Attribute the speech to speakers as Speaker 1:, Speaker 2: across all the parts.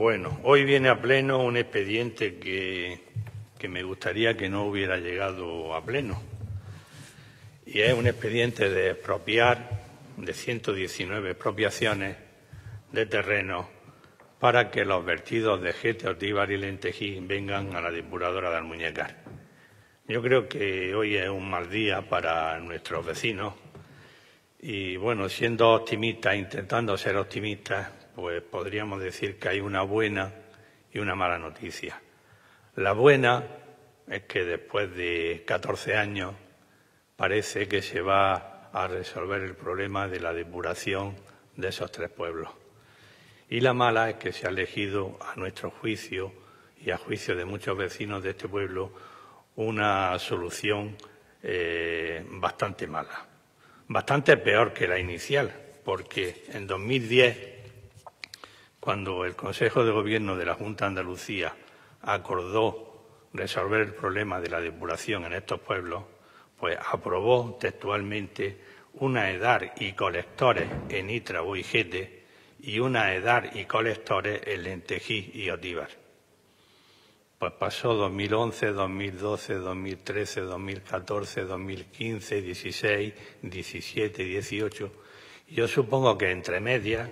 Speaker 1: Bueno, hoy viene a pleno un expediente que me gustaría que no hubiera llegado a pleno. Y es un expediente de expropiar de 119 expropiaciones de terrenos para que los vertidos de Gete, Ortívar y Lentejí vengan a la depuradora de Almuñécar. Yo creo que hoy es un mal día para nuestros vecinos y, bueno, siendo optimistas, intentando ser optimistas, pues podríamos decir que hay una buena y una mala noticia. La buena es que después de 14 años parece que se va a resolver el problema de la depuración de esos tres pueblos. Y la mala es que se ha elegido, a nuestro juicio y a juicio de muchos vecinos de este pueblo, una solución bastante mala, bastante peor que la inicial, porque en 2010, cuando el Consejo de Gobierno de la Junta de Andalucía acordó resolver el problema de la depuración en estos pueblos, pues aprobó textualmente una EDAR y colectores en Ítrabo y Gete y una EDAR y colectores en Lentejí y Ortívar. Pues pasó 2011, 2012, 2013, 2014, 2015, 16, 17, 18. Y yo supongo que entre medias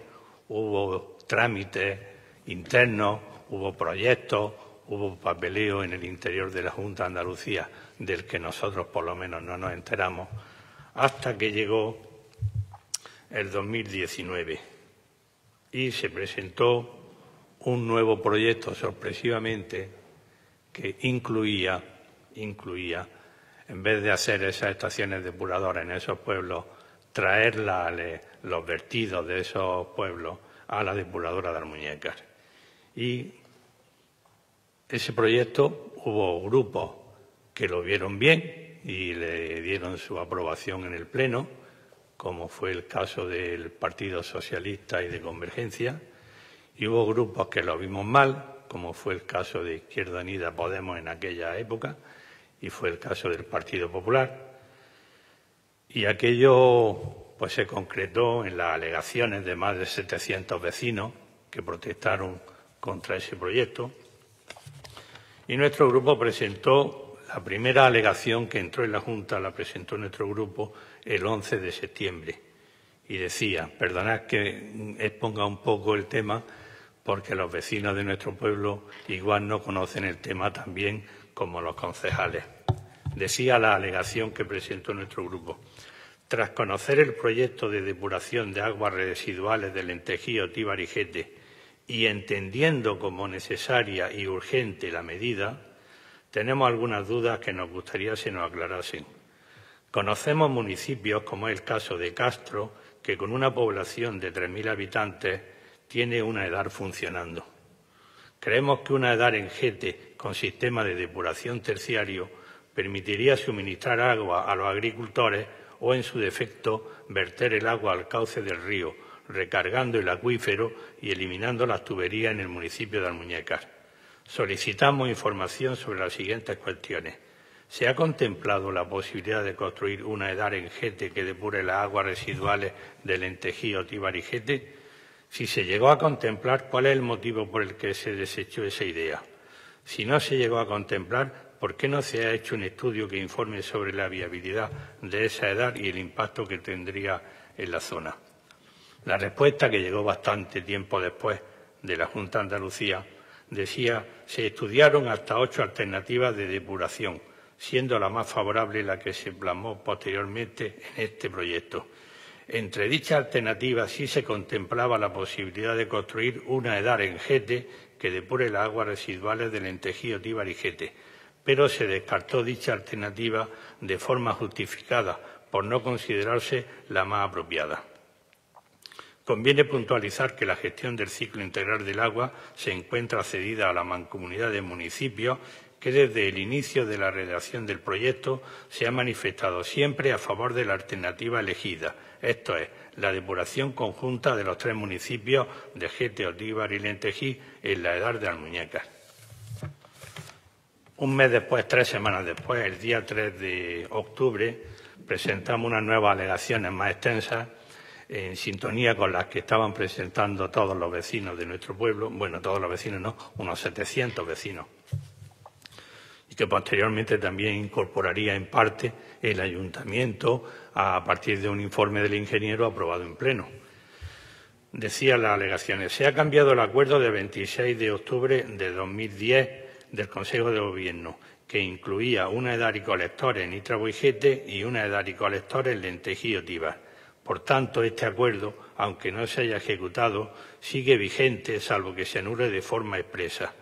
Speaker 1: hubo trámites internos, hubo proyectos, hubo papeleo en el interior de la Junta de Andalucía, del que nosotros por lo menos no nos enteramos, hasta que llegó el 2019 y se presentó un nuevo proyecto sorpresivamente que incluía, en vez de hacer esas estaciones depuradoras en esos pueblos, traer los vertidos de esos pueblos a la depuradora de Almuñécar. Y ese proyecto hubo grupos que lo vieron bien y le dieron su aprobación en el Pleno, como fue el caso del Partido Socialista y de Convergencia, y hubo grupos que lo vimos mal, como fue el caso de Izquierda Unida Podemos en aquella época, y fue el caso del Partido Popular. Y aquello pues se concretó en las alegaciones de más de 700 vecinos que protestaron contra ese proyecto. Y nuestro grupo presentó la primera alegación que entró en la Junta, la presentó nuestro grupo el 11 de septiembre. Y decía, perdonad que exponga un poco el tema, porque los vecinos de nuestro pueblo igual no conocen el tema tan bien como los concejales. Decía la alegación que presentó nuestro grupo. Tras conocer el proyecto de depuración de aguas residuales de Lentejí, Ortívar y Gete y entendiendo como necesaria y urgente la medida, tenemos algunas dudas que nos gustaría se nos aclarasen. Conocemos municipios, como es el caso de Castro, que con una población de 3.000 habitantes tiene una EDAR funcionando. Creemos que una EDAR en Gete con sistema de depuración terciario permitiría suministrar agua a los agricultores o, en su defecto, verter el agua al cauce del río, recargando el acuífero y eliminando las tuberías en el municipio de Almuñécar. Solicitamos información sobre las siguientes cuestiones. ¿Se ha contemplado la posibilidad de construir una EDAR en Gete que depure las aguas residuales de Lentejí, Ortívar y Gete? Si se llegó a contemplar, ¿cuál es el motivo por el que se desechó esa idea? Si no se llegó a contemplar, ¿por qué no se ha hecho un estudio que informe sobre la viabilidad de esa EDAR y el impacto que tendría en la zona? La respuesta, que llegó bastante tiempo después de la Junta de Andalucía, decía: se estudiaron hasta 8 alternativas de depuración, siendo la más favorable la que se plasmó posteriormente en este proyecto. Entre dichas alternativas sí se contemplaba la posibilidad de construir una EDAR en Gete que depure las aguas residuales de Lentejí, Ortívar y Gete, pero se descartó dicha alternativa de forma justificada por no considerarse la más apropiada. Conviene puntualizar que la gestión del ciclo integral del agua se encuentra cedida a la Mancomunidad de Municipios, que desde el inicio de la redacción del proyecto se ha manifestado siempre a favor de la alternativa elegida, esto es, la depuración conjunta de los tres municipios de Gete, Ortívar y Lentejí en la EDAR de Almuñécar. Un mes después, 3 semanas después, el día 3 de octubre, presentamos unas nuevas alegaciones más extensas en sintonía con las que estaban presentando todos los vecinos de nuestro pueblo, bueno, todos los vecinos no, unos 700 vecinos, y que posteriormente también incorporaría en parte el ayuntamiento a partir de un informe del ingeniero aprobado en pleno. Decía las alegaciones: se ha cambiado el acuerdo de 26 de octubre de 2010 del Consejo de Gobierno, que incluía una edad y colectores en Nitra-Boijete y una edad y colectores en Lentejío-Tíbar. Por tanto, este acuerdo, aunque no se haya ejecutado, sigue vigente, salvo que se anule de forma expresa.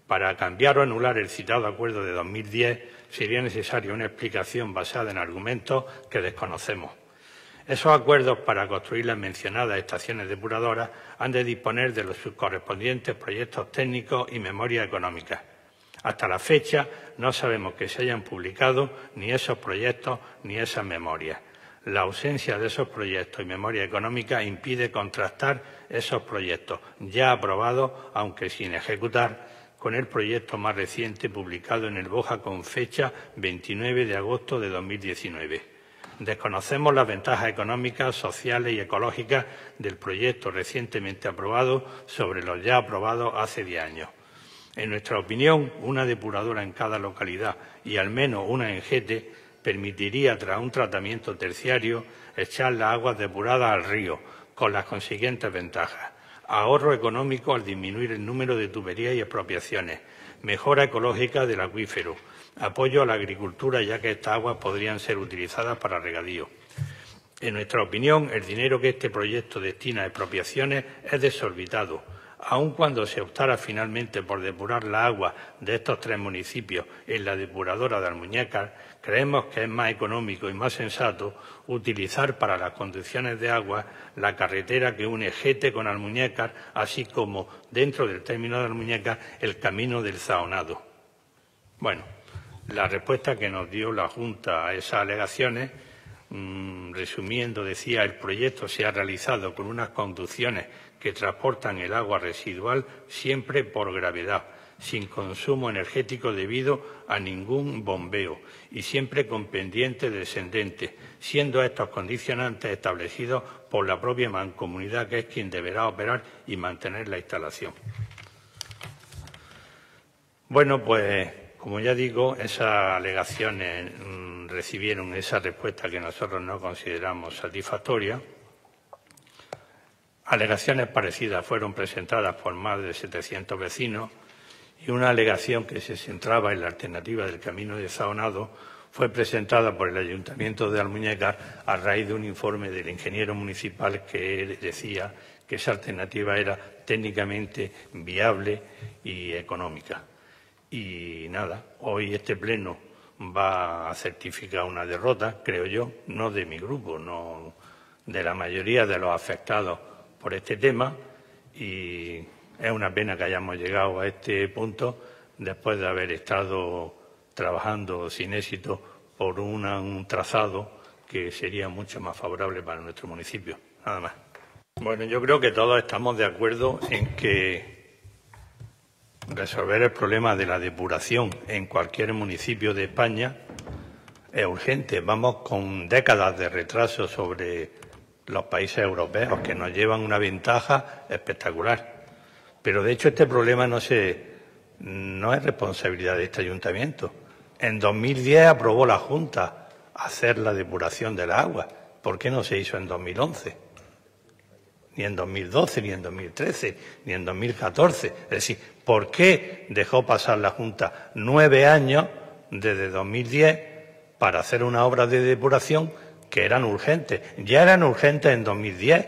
Speaker 1: Para cambiar o anular el citado acuerdo de 2010 sería necesaria una explicación basada en argumentos que desconocemos. Esos acuerdos para construir las mencionadas estaciones depuradoras han de disponer de los correspondientes proyectos técnicos y memoria económica. Hasta la fecha no sabemos que se hayan publicado ni esos proyectos ni esas memorias. La ausencia de esos proyectos y memoria económica impide contrastar esos proyectos ya aprobados, aunque sin ejecutar, con el proyecto más reciente publicado en el BOJA con fecha 29 de agosto de 2019. Desconocemos las ventajas económicas, sociales y ecológicas del proyecto recientemente aprobado sobre los ya aprobados hace 10 años. En nuestra opinión, una depuradora en cada localidad y al menos una en Gete permitiría, tras un tratamiento terciario, echar las aguas depuradas al río, con las consiguientes ventajas: ahorro económico al disminuir el número de tuberías y expropiaciones, mejora ecológica del acuífero, apoyo a la agricultura, ya que estas aguas podrían ser utilizadas para regadío. En nuestra opinión, el dinero que este proyecto destina a expropiaciones es desorbitado. Aun cuando se optara finalmente por depurar la agua de estos 3 municipios en la depuradora de Almuñécar, creemos que es más económico y más sensato utilizar para las conducciones de agua la carretera que une Gete con Almuñécar, así como, dentro del término de Almuñécar, el camino del Zaonado. Bueno, la respuesta que nos dio la Junta a esas alegaciones, resumiendo, decía: el proyecto se ha realizado con unas conducciones que transportan el agua residual siempre por gravedad, sin consumo energético debido a ningún bombeo y siempre con pendiente descendente, siendo estos condicionantes establecidos por la propia mancomunidad, que es quien deberá operar y mantener la instalación. Bueno, pues, como ya digo, esas alegaciones recibieron esa respuesta que nosotros no consideramos satisfactoria. Alegaciones parecidas fueron presentadas por más de 700 vecinos y una alegación que se centraba en la alternativa del camino de Zaonado fue presentada por el Ayuntamiento de Almuñécar a raíz de un informe del ingeniero municipal que decía que esa alternativa era técnicamente viable y económica. Y nada, hoy este pleno va a certificar una derrota, creo yo, no de mi grupo, no de la mayoría de los afectados por este tema, y es una pena que hayamos llegado a este punto después de haber estado trabajando sin éxito por un trazado que sería mucho más favorable para nuestro municipio. Nada más. Bueno, yo creo que todos estamos de acuerdo en que resolver el problema de la depuración en cualquier municipio de España es urgente. Vamos con décadas de retraso sobre los países europeos, que nos llevan una ventaja espectacular. Pero, de hecho, este problema no es responsabilidad de este ayuntamiento. En 2010 aprobó la Junta hacer la depuración de la agua. ¿Por qué no se hizo en 2011? Ni en 2012, ni en 2013, ni en 2014. Es decir, ¿por qué dejó pasar la Junta 9 años desde 2010 para hacer una obra de depuración que eran urgentes? Ya eran urgentes en 2010,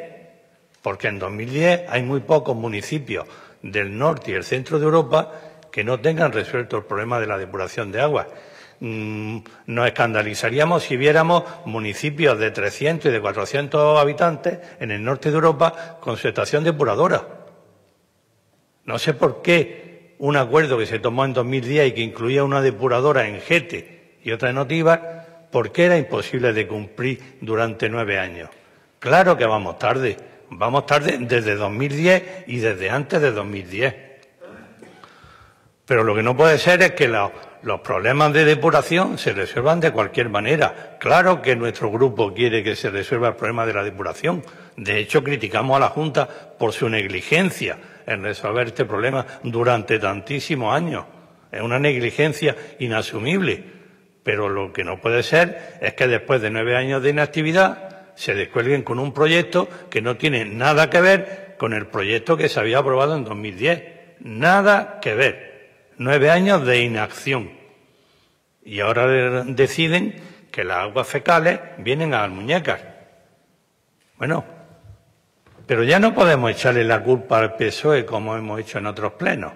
Speaker 1: porque en 2010 hay muy pocos municipios del norte y el centro de Europa que no tengan resuelto el problema de la depuración de agua. Nos escandalizaríamos si viéramos municipios de 300 y de 400 habitantes en el norte de Europa con su estación depuradora. No sé por qué un acuerdo que se tomó en 2010 y que incluía una depuradora en Gete y otra en Otíbar, ¿por qué era imposible de cumplir durante 9 años? Claro que vamos tarde desde 2010 y desde antes de 2010. Pero lo que no puede ser es que los problemas de depuración se resuelvan de cualquier manera. Claro que nuestro grupo quiere que se resuelva el problema de la depuración. De hecho, criticamos a la Junta por su negligencia en resolver este problema durante tantísimos años. Es una negligencia inasumible. Pero lo que no puede ser es que después de 9 años de inactividad se descuelguen con un proyecto que no tiene nada que ver con el proyecto que se había aprobado en 2010. Nada que ver. 9 años de inacción. Y ahora deciden que las aguas fecales vienen a Almuñécar. Bueno, pero ya no podemos echarle la culpa al PSOE como hemos hecho en otros plenos,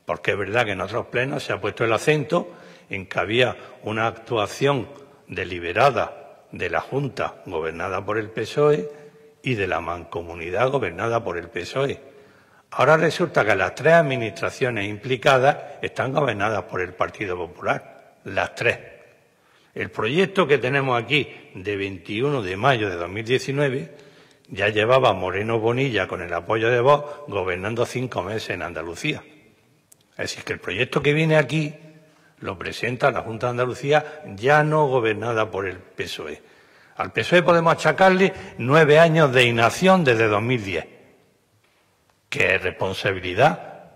Speaker 1: porque es verdad que en otros plenos se ha puesto el acento en que había una actuación deliberada de la Junta gobernada por el PSOE y de la Mancomunidad gobernada por el PSOE. Ahora resulta que las 3 administraciones implicadas están gobernadas por el Partido Popular, las 3. El proyecto que tenemos aquí de 21 de mayo de 2019 ya llevaba Moreno Bonilla con el apoyo de Vox gobernando 5 meses en Andalucía. Es decir, que el proyecto que viene aquí lo presenta la Junta de Andalucía ya no gobernada por el PSOE. Al PSOE podemos achacarle 9 años de inacción desde 2010. Que es responsabilidad,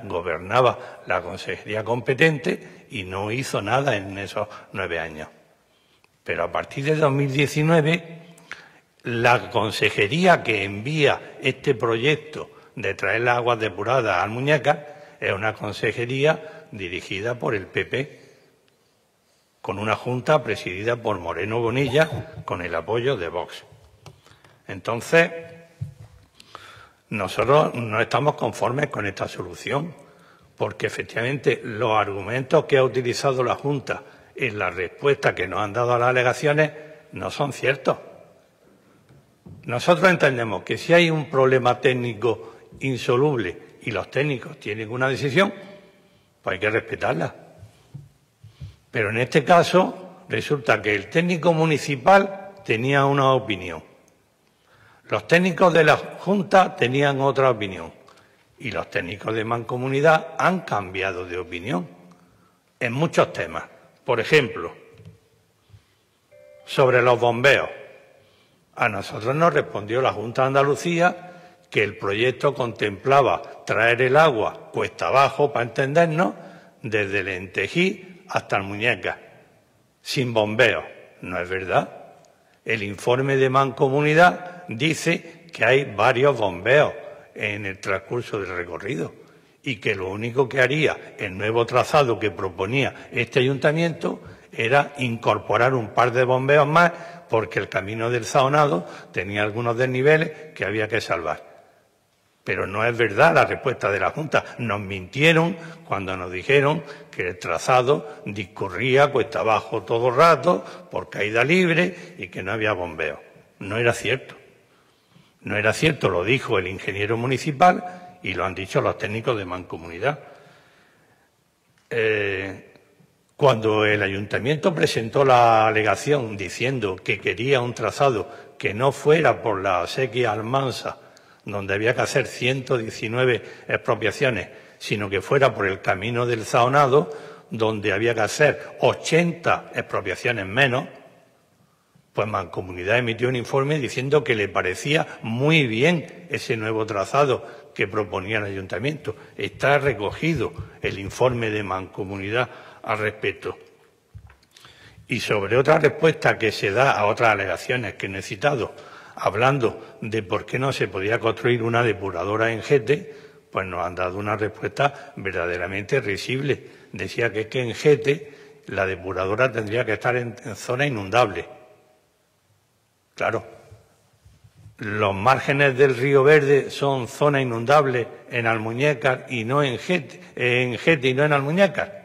Speaker 1: gobernaba la consejería competente y no hizo nada en esos 9 años. Pero a partir de 2019, la consejería que envía este proyecto de traer las aguas depuradas a Almuñécar es una consejería dirigida por el PP, con una junta presidida por Moreno Bonilla, con el apoyo de Vox. Entonces, nosotros no estamos conformes con esta solución, porque efectivamente los argumentos que ha utilizado la Junta en la respuesta que nos han dado a las alegaciones no son ciertos. Nosotros entendemos que si hay un problema técnico insoluble y los técnicos tienen una decisión, pues hay que respetarla. Pero en este caso resulta que el técnico municipal tenía una opinión. Los técnicos de la Junta tenían otra opinión y los técnicos de Mancomunidad han cambiado de opinión en muchos temas. Por ejemplo, sobre los bombeos. A nosotros nos respondió la Junta de Andalucía que el proyecto contemplaba traer el agua cuesta abajo, para entendernos, desde el Entejí hasta Almuñécar, sin bombeos. No es verdad. El informe de Mancomunidad dice que hay varios bombeos en el transcurso del recorrido y que lo único que haría el nuevo trazado que proponía este ayuntamiento era incorporar un par de bombeos más porque el camino del Saonado tenía algunos desniveles que había que salvar. Pero no es verdad la respuesta de la Junta. Nos mintieron cuando nos dijeron que el trazado discurría cuesta abajo todo el rato por caída libre y que no había bombeo. No era cierto. No era cierto, lo dijo el ingeniero municipal y lo han dicho los técnicos de Mancomunidad. Cuando el ayuntamiento presentó la alegación diciendo que quería un trazado que no fuera por la acequia Almansa, donde había que hacer 119 expropiaciones, sino que fuera por el camino del Saonado, donde había que hacer 80 expropiaciones menos, pues Mancomunidad emitió un informe diciendo que le parecía muy bien ese nuevo trazado que proponía el ayuntamiento. Está recogido el informe de Mancomunidad al respecto. Y sobre otra respuesta que se da a otras alegaciones que no he citado, hablando de por qué no se podía construir una depuradora en Gete, pues nos han dado una respuesta verdaderamente risible. Decía que es que en Gete la depuradora tendría que estar en zona inundable. Claro, los márgenes del Río Verde son zona inundable en Almuñécar y no en Gete y no en Almuñécar.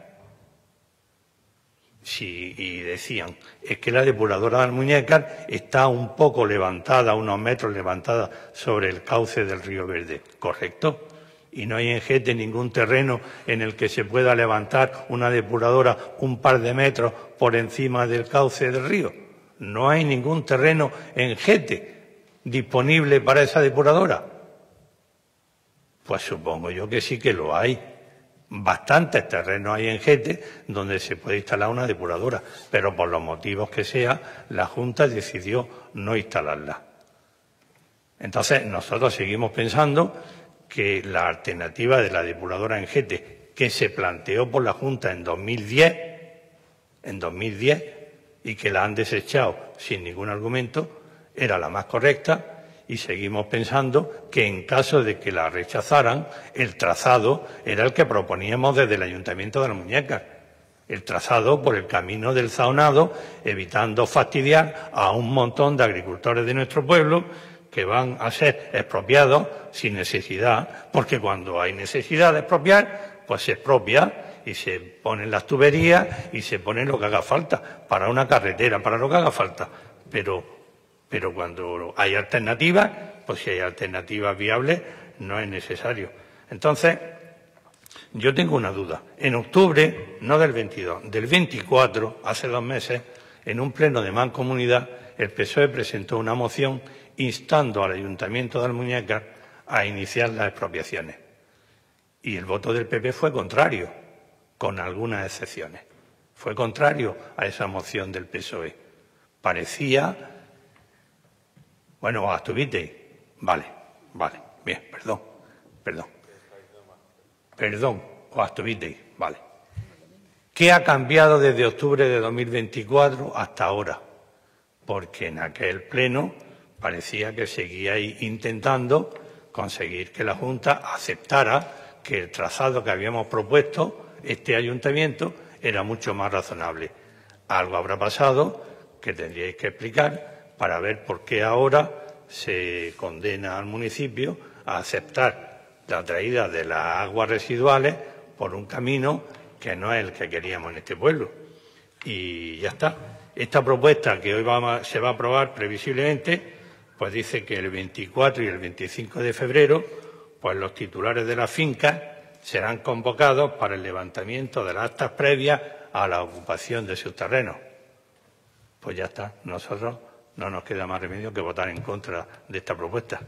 Speaker 1: Sí, y decían, es que la depuradora de Almuñécar está un poco levantada, unos metros levantada sobre el cauce del Río Verde. ¿Correcto? Y no hay en Gete ningún terreno en el que se pueda levantar una depuradora un par de metros por encima del cauce del río. No hay ningún terreno en Gete disponible para esa depuradora. Pues supongo yo que sí que lo hay. Bastantes terrenos hay en Gete donde se puede instalar una depuradora, pero por los motivos que sea, la Junta decidió no instalarla. Entonces, nosotros seguimos pensando que la alternativa de la depuradora en Gete, que se planteó por la Junta en 2010, y que la han desechado sin ningún argumento, era la más correcta. Y seguimos pensando que en caso de que la rechazaran, el trazado era el que proponíamos desde el Ayuntamiento de Las Muñecas. El trazado por el camino del Zaonado, evitando fastidiar a un montón de agricultores de nuestro pueblo que van a ser expropiados sin necesidad, porque cuando hay necesidad de expropiar, pues se expropia y se ponen las tuberías y se pone lo que haga falta, para una carretera, para lo que haga falta. Pero cuando hay alternativas, pues si hay alternativas viables, no es necesario. Entonces, yo tengo una duda. En octubre, no del 22, del 24, hace 2 meses, en un pleno de Mancomunidad, el PSOE presentó una moción instando al Ayuntamiento de Almuñécar a iniciar las expropiaciones. Y el voto del PP fue contrario, con algunas excepciones. Fue contrario a esa moción del PSOE. Parecía... Bueno, Astubitei. Vale, bien, perdón, Astubitei, vale. ¿Qué ha cambiado desde octubre de 2024 hasta ahora? Porque en aquel pleno parecía que seguíais intentando conseguir que la Junta aceptara que el trazado que habíamos propuesto, este ayuntamiento, era mucho más razonable. Algo habrá pasado que tendríais que explicar para ver por qué ahora se condena al municipio a aceptar la traída de las aguas residuales por un camino que no es el que queríamos en este pueblo. Y ya está. Esta propuesta que hoy se va a aprobar previsiblemente, pues dice que el 24 y el 25 de febrero, pues los titulares de las fincas serán convocados para el levantamiento de las actas previas a la ocupación de sus terrenos. Pues ya está. Nosotros no nos queda más remedio que votar en contra de esta propuesta.